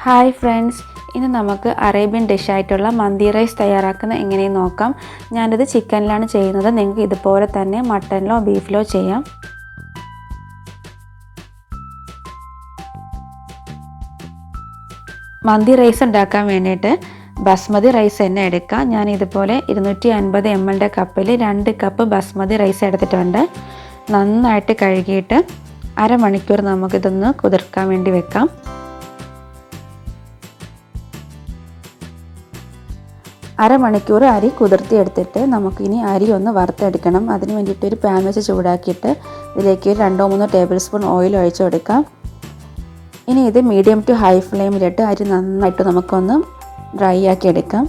Hi friends, ഇന്ന് നമുക്ക് Arabian ഡിഷായിട്ടുള്ള മന്തി rice തയ്യാറാക്കുന്ന എങ്ങനെയെന്ന് നോക്കാം. ഞാനിത് ചിക്കനിലാണ് ചെയ്യുന്നത്. നിങ്ങൾക്ക് ഇതുപോലെ തന്നെ മട്ടനിലോ ബീഫിലോ ചെയ്യാം. മന്തി റൈസ് ഉണ്ടാക്കാൻ വേണ്ടിയിട്ട് ബസ്മതി റൈസ് തന്നെ എടുക്കാം. ഞാൻ ഇതുപോലെ 250 ml കപ്പിൽ 2 കപ്പ് ബസ്മതി റൈസ് എടുത്തിട്ടുണ്ട്. നന്നായിട്ട് കഴുകിയിട്ട് അരമണിക്കൂർ നമുക്കിതൊന്ന് കുതിർക്കാൻ വേണ്ടി വെക്കാം. അരമണിക്കൂർ അരി കുതിർത്തിയെടുത്തിട്ട് നമുക്കിനി അരി ഒന്ന് വറുത്തെടുക്കണം. അതിന് വേണ്ടിയിട്ട് ഒരു പാൻ വെച്ച് ചൂടാക്കിയിട്ട് ഇതിലേക്ക് 2-3 ടേബിൾ സ്പൂൺ ഓയിൽ ഒഴിച്ചു കൊടുക്കാം. ഇനി ഇത് മീഡിയം ടു ഹൈ ഫ്ലെയിമിലിട്ട് അരി നന്നായിട്ട് നമുക്കൊന്ന് ഡ്രൈ ആക്കി എടുക്കാം.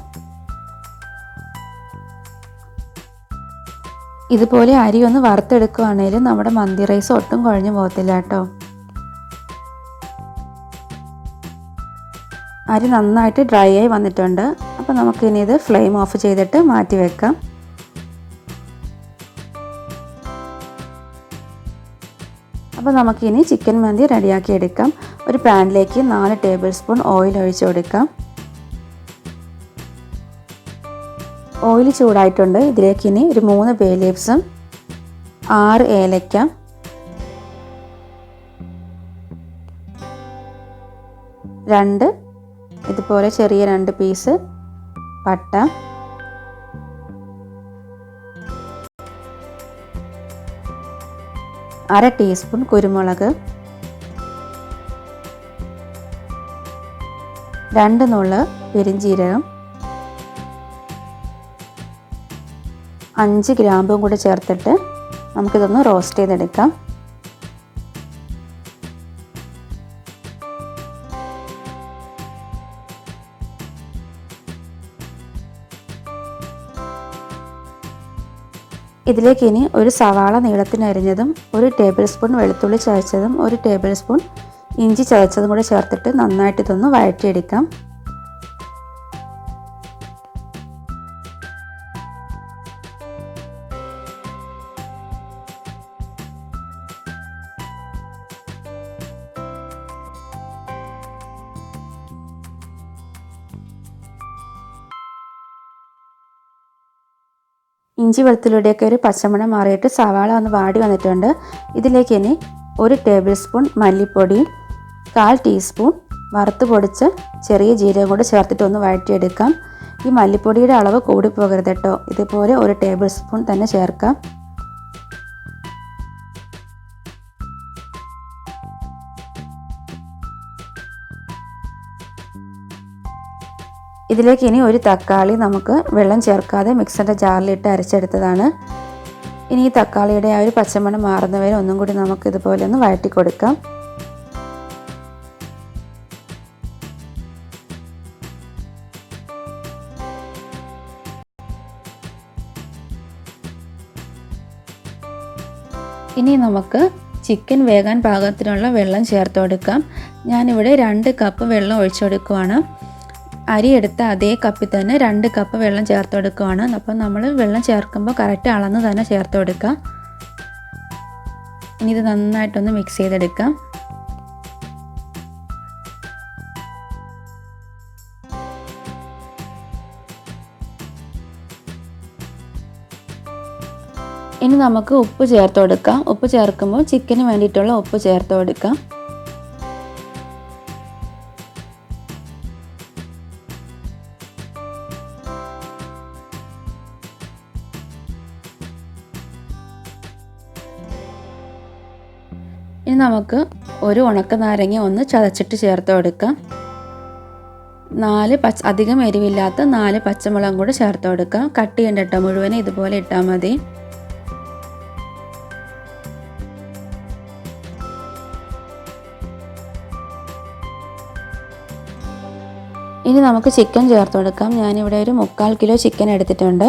ഇതുപോലെ അരി ഒന്ന് വറുത്തെടുക്കുകയാണെങ്കിൽ നമ്മുടെ മന്തി റൈസ് ഒട്ടും കുഴഞ്ഞു പോകത്തില്ല കേട്ടോ. അരി നന്നായിട്ട് ഡ്രൈ ആയി വന്നിട്ടുണ്ട്. അപ്പോൾ നമുക്കിനി ഇത് ഫ്ലെയിം ഓഫ് ചെയ്തിട്ട് മാറ്റി വെക്കാം. അപ്പോൾ നമുക്കിനി ചിക്കൻ മന്തി റെഡിയാക്കി എടുക്കാം. ഒരു പാനിലേക്ക് 4 ടേബിൾ സ്പൂൺ ഓയിൽ ഒഴിച്ചു കൊടുക്കാം. ഓയിൽ ചൂടായിട്ടുണ്ട്. ഇതിലേക്ക് ഇനി ഒരു 3 ബേ ലീവ്സും 6 ഏലക്ക, 2 ഇതുപോലെ ചെറിയ 2 പീസ് പട്ട, 1/2 ടീസ്പൂൺ കുരുമുളക്, 2 നുള്ള് പെരിഞ്ജീരകം, 5 ഗ്രാമ്പും കൂടി ചേർത്തിട്ട് നമുക്കിതൊന്ന് റോസ്റ്റ് ചെയ്തെടുക്കാം. ഇതിലേക്ക് ഇനി ഒരു സവാള നീളത്തിന് അരിഞ്ഞതും 1 ടേബിൾ സ്പൂൺ വെളുത്തുള്ളി ചതച്ചതും 1 ടേബിൾ സ്പൂൺ ഇഞ്ചി ചതച്ചതും കൂടി ചേർത്തിട്ട് നന്നായിട്ട് ഇതൊന്ന് വഴറ്റിയെടുക്കാം. ഇഞ്ചി വെളുത്തുള്ളിയുടെയൊക്കെ ഒരു പച്ചമണം മാറിയിട്ട് സവാള ഒന്ന് വാടി വന്നിട്ടുണ്ട്. ഇതിലേക്ക് ഇനി 1 ടേബിൾ സ്പൂൺ മല്ലിപ്പൊടി, 1/4 ടീസ്പൂൺ വറുത്ത് പൊടിച്ച് ചെറിയ ജീരകം കൂടി ചേർത്തിട്ട് ഒന്ന് വഴറ്റിയെടുക്കാം. ഈ മല്ലിപ്പൊടിയുടെ അളവ് കൂടി പോകരുത് കേട്ടോ. ഇതുപോലെ 1 ടേബിൾ സ്പൂൺ തന്നെ ചേർക്കാം. ഇതിലേക്ക് ഇനി ഒരു തക്കാളി നമുക്ക് വെള്ളം ചേർക്കാതെ മിക്സറിൻ്റെ ജാറിലിട്ട് അരച്ചെടുത്തതാണ്. ഇനി ഈ തക്കാളിയുടെ ആ ഒരു പച്ചമണം മാറുന്നവരെ ഒന്നും കൂടി നമുക്ക് ഇതുപോലെ ഒന്ന് വഴറ്റി കൊടുക്കാം. ഇനി നമുക്ക് ചിക്കൻ വേകാൻ പാകത്തിനുള്ള വെള്ളം ചേർത്ത് കൊടുക്കാം. ഞാനിവിടെ 2 കപ്പ് വെള്ളം ഒഴിച്ചു കൊടുക്കുവാണ്. അരി എടുത്ത അതേ കപ്പിൽ തന്നെ 2 കപ്പ് വെള്ളം ചേർത്ത് കൊടുക്കുകയാണ്. അപ്പം നമ്മൾ വെള്ളം ചേർക്കുമ്പോൾ കറക്റ്റ് അളന്ന് തന്നെ ചേർത്ത് കൊടുക്കുക. ഇനി ഇത് നന്നായിട്ടൊന്ന് മിക്സ് ചെയ്തെടുക്കാം. ഇനി നമുക്ക് ഉപ്പ് ചേർത്ത് കൊടുക്കാം. ഉപ്പ് ചേർക്കുമ്പോൾ ചിക്കന് വേണ്ടിയിട്ടുള്ള ഉപ്പ് ചേർത്ത് കൊടുക്കാം. ഇനി നമുക്ക് ഒരു ഉണക്ക നാരങ്ങ ഒന്ന് ചതച്ചിട്ട് ചേർത്ത് കൊടുക്കാം. 4 അധികം എരിവില്ലാത്ത 4 പച്ചമുളകും കൂടി ചേർത്ത് കൊടുക്കാം. കട്ട് ചെയ്യണ്ട കേട്ടോ, മുഴുവനും ഇതുപോലെ ഇട്ടാൽ മതി. ഇനി നമുക്ക് ചിക്കൻ ചേർത്ത് കൊടുക്കാം. ഞാനിവിടെ ഒരു 3/4 കിലോ ചിക്കൻ എടുത്തിട്ടുണ്ട്.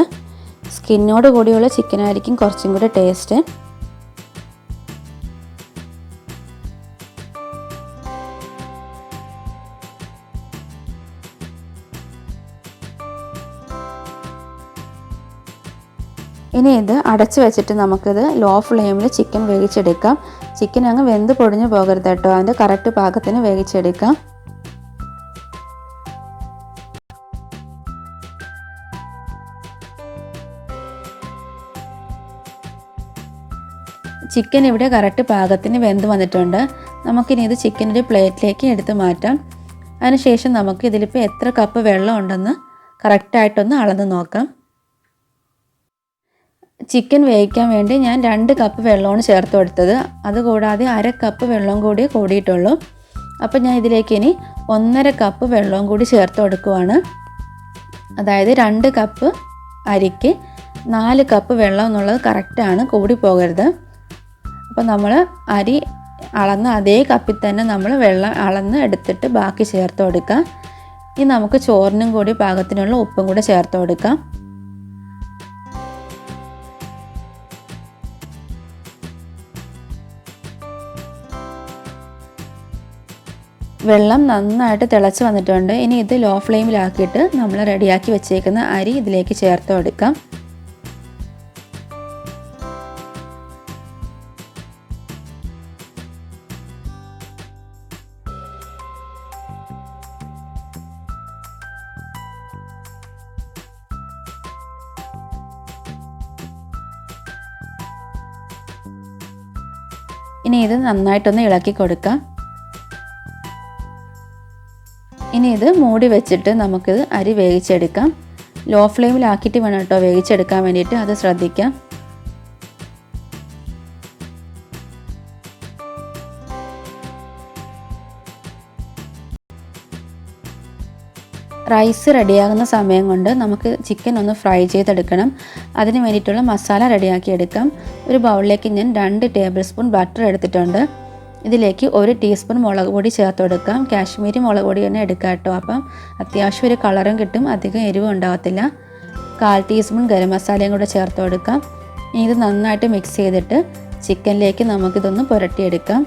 സ്കിന്നോട് കൂടിയുള്ള ചിക്കനായിരിക്കും കുറച്ചും കൂടി ടേസ്റ്റ്. ഇനി ഇത് അടച്ചു വെച്ചിട്ട് നമുക്കിത് ലോ ഫ്ലെയിമിൽ ചിക്കൻ വേവിച്ചെടുക്കാം. ചിക്കൻ അങ്ങ് വെന്ത് പൊടിഞ്ഞു പോകരുത് കേട്ടോ. അതിൻ്റെ കറക്റ്റ് പാകത്തിന് വേവിച്ചെടുക്കാം. ചിക്കൻ ഇവിടെ കറക്റ്റ് പാകത്തിന് വെന്ത് വന്നിട്ടുണ്ട്. നമുക്കിനി ഇത് ചിക്കൻ ഒരു പ്ലേറ്റിലേക്ക് എടുത്ത് മാറ്റാം. അതിനുശേഷം നമുക്ക് ഇതിലിപ്പോൾ എത്ര കപ്പ് വെള്ളം ഉണ്ടെന്ന് കറക്റ്റായിട്ടൊന്ന് അളന്ന് നോക്കാം. ചിക്കൻ വേവിക്കാൻ വേണ്ടി ഞാൻ 2 കപ്പ് വെള്ളമാണ് ചേർത്ത് കൊടുത്തത്. അതുകൂടാതെ 1/2 കപ്പ് വെള്ളം കൂടി കൂടിയിട്ടുള്ളൂ. അപ്പോൾ ഞാൻ ഇതിലേക്ക് ഇനി 1.5 കപ്പ് വെള്ളവും കൂടി ചേർത്ത് കൊടുക്കുവാണ്. അതായത് 2 കപ്പ് അരിക്ക് 4 കപ്പ് വെള്ളം എന്നുള്ളത് കറക്റ്റാണ്, കൂടി പോകരുത്. അപ്പോൾ നമ്മൾ അരി അളന്ന് അതേ കപ്പിൽ തന്നെ നമ്മൾ വെള്ളം അളന്ന് എടുത്തിട്ട് ബാക്കി ചേർത്ത് കൊടുക്കാം. ഇനി നമുക്ക് ചോറിനും കൂടി പാകത്തിനുള്ള ഉപ്പും കൂടി ചേർത്ത് കൊടുക്കാം. വെള്ളം നന്നായിട്ട് തിളച്ച് വന്നിട്ടുണ്ട്. ഇനി ഇത് ലോ ഫ്ലെയിമിലാക്കിയിട്ട് നമ്മൾ റെഡിയാക്കി വെച്ചേക്കുന്ന അരി ഇതിലേക്ക് ചേർത്ത് കൊടുക്കാം. ഇനി ഇത് നന്നായിട്ടൊന്ന് ഇളക്കി കൊടുക്കാം. ഇനി ഇത് മൂടി വെച്ചിട്ട് നമുക്കിത് അരി വേവിച്ചെടുക്കാം. ലോ ഫ്ലെയിമിലാക്കിയിട്ട് വേണം കേട്ടോ വേവിച്ചെടുക്കാൻ വേണ്ടിയിട്ട്, അത് ശ്രദ്ധിക്കാം. റൈസ് റെഡിയാകുന്ന സമയം കൊണ്ട് നമുക്ക് ചിക്കൻ ഒന്ന് ഫ്രൈ ചെയ്തെടുക്കണം. അതിന് വേണ്ടിയിട്ടുള്ള മസാല റെഡിയാക്കി എടുക്കാം. ഒരു ബൗളിലേക്ക് ഞാൻ 2 ടേബിൾ സ്പൂൺ ബട്ടർ എടുത്തിട്ടുണ്ട്. ഇതിലേക്ക് 1 ടീസ്പൂൺ മുളക് പൊടി ചേർത്ത് കൊടുക്കാം. കാശ്മീരി മുളക് പൊടി തന്നെ എടുക്കാം കേട്ടോ. അപ്പം അത്യാവശ്യം ഒരു കളറും കിട്ടും, അധികം എരിവും ഉണ്ടാകത്തില്ല. 1/4 ടീസ്പൂൺ ഗരം മസാലയും കൂടെ ചേർത്ത് കൊടുക്കാം. ഇനി ഇത് നന്നായിട്ട് മിക്സ് ചെയ്തിട്ട് ചിക്കനിലേക്ക് നമുക്കിതൊന്ന് പുരട്ടിയെടുക്കാം.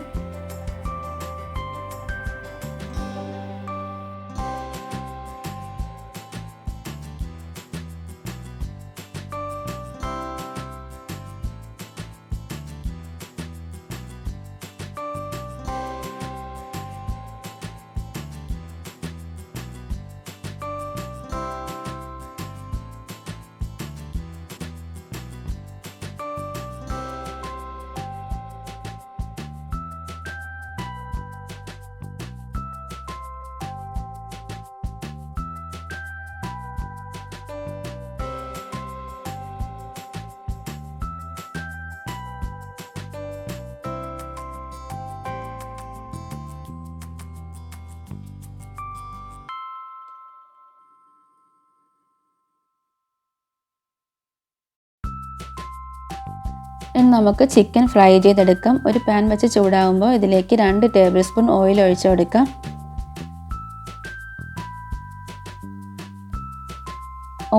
ഇനി നമുക്ക് ചിക്കൻ ഫ്രൈ ചെയ്തെടുക്കാം. ഒരു പാൻ വെച്ച് ചൂടാകുമ്പോൾ ഇതിലേക്ക് 2 ടേബിൾ സ്പൂൺ ഓയിൽ ഒഴിച്ചു കൊടുക്കാം.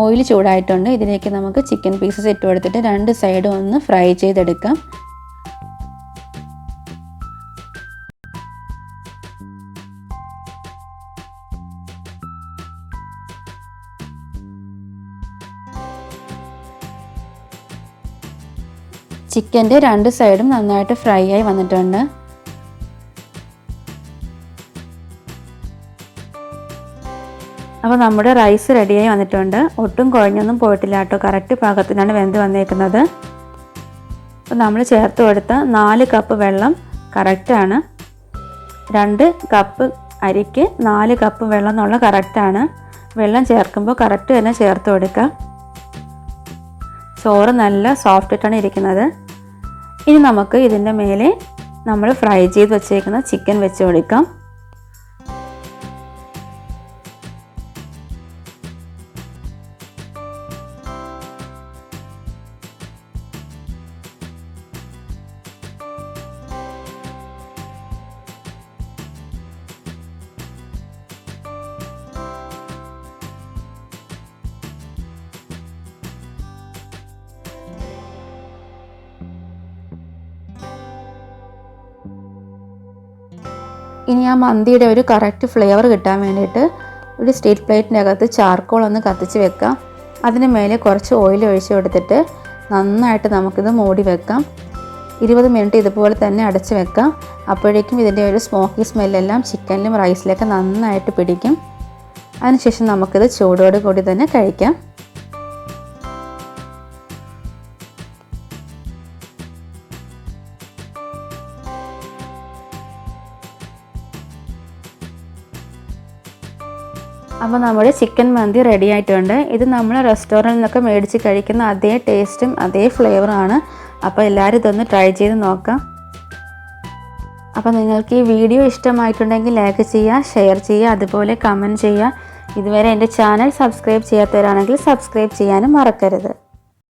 ഓയിൽ ചൂടായിട്ടുണ്ട്. ഇതിലേക്ക് നമുക്ക് ചിക്കൻ പീസസ് ഇട്ട് കൊടുത്തിട്ട് 2 സൈഡും ഒന്ന് ഫ്രൈ ചെയ്തെടുക്കാം. ചിക്കൻ്റെ 2 സൈഡും നന്നായിട്ട് ഫ്രൈ ആയി വന്നിട്ടുണ്ട്. അപ്പോൾ നമ്മുടെ റൈസ് റെഡിയായി വന്നിട്ടുണ്ട്. ഒട്ടും കുഴഞ്ഞൊന്നും പോയിട്ടില്ല കേട്ടോ, കറക്റ്റ് പാകത്തിനാണ് വെന്ത് വന്നേക്കുന്നത്. അപ്പോൾ നമ്മൾ ചേർത്ത് കൊടുത്ത 4 കപ്പ് വെള്ളം കറക്റ്റാണ്. 2 കപ്പ് അരിക്ക് 4 കപ്പ് വെള്ളം എന്നുള്ള കറക്റ്റാണ്. വെള്ളം ചേർക്കുമ്പോൾ കറക്റ്റ് തന്നെ ചേർത്ത് കൊടുക്കുക. ചോറ് നല്ല സോഫ്റ്റായിട്ടാണ് ഇരിക്കുന്നത്. ഇനി നമുക്ക് ഇതിൻ്റെ മേലെ നമ്മൾ ഫ്രൈ ചെയ്ത് വെച്ചേക്കുന്ന ചിക്കൻ വെച്ച് കൊടുക്കാം. ഇനി ആ മന്തിയുടെ ഒരു കറക്റ്റ് ഫ്ലേവർ കിട്ടാൻ വേണ്ടിയിട്ട് ഒരു സ്റ്റീൽ പ്ലേറ്റിനകത്ത് ചാർക്കോൾ ഒന്ന് കത്തിച്ച് വെക്കാം. അതിന് മേലെ കുറച്ച് ഓയിൽ ഒഴിച്ച് കൊടുത്തിട്ട് നന്നായിട്ട് നമുക്കിത് മൂടി വെക്കാം. 20 മിനിറ്റ് ഇതുപോലെ തന്നെ അടച്ച് വെക്കാം. അപ്പോഴേക്കും ഇതിൻ്റെ ഒരു സ്മോക്കി സ്മെല്ലെല്ലാം ചിക്കനിലും റൈസിലൊക്കെ നന്നായിട്ട് പിടിക്കും. അതിനുശേഷം നമുക്കിത് ചൂടോട് കൂടി തന്നെ കഴിക്കാം. അപ്പോൾ നമ്മുടെ ചിക്കൻ മന്തി റെഡി ആയിട്ടുണ്ട്. ഇത് നമ്മൾ റെസ്റ്റോറൻറ്റിൽ നിന്നൊക്കെ മേടിച്ച് കഴിക്കുന്ന അതേ ടേസ്റ്റും അതേ ഫ്ലേവറുമാണ്. അപ്പോൾ എല്ലാവരും ഇതൊന്ന് ട്രൈ ചെയ്ത് നോക്കാം. അപ്പോൾ നിങ്ങൾക്ക് ഈ വീഡിയോ ഇഷ്ടമായിട്ടുണ്ടെങ്കിൽ ലൈക്ക് ചെയ്യുക, ഷെയർ ചെയ്യുക, അതുപോലെ കമൻറ്റ് ചെയ്യുക. ഇതുവരെ എൻ്റെ ചാനൽ സബ്സ്ക്രൈബ് ചെയ്യാത്തവരാണെങ്കിൽ സബ്സ്ക്രൈബ് ചെയ്യാനും മറക്കരുത്.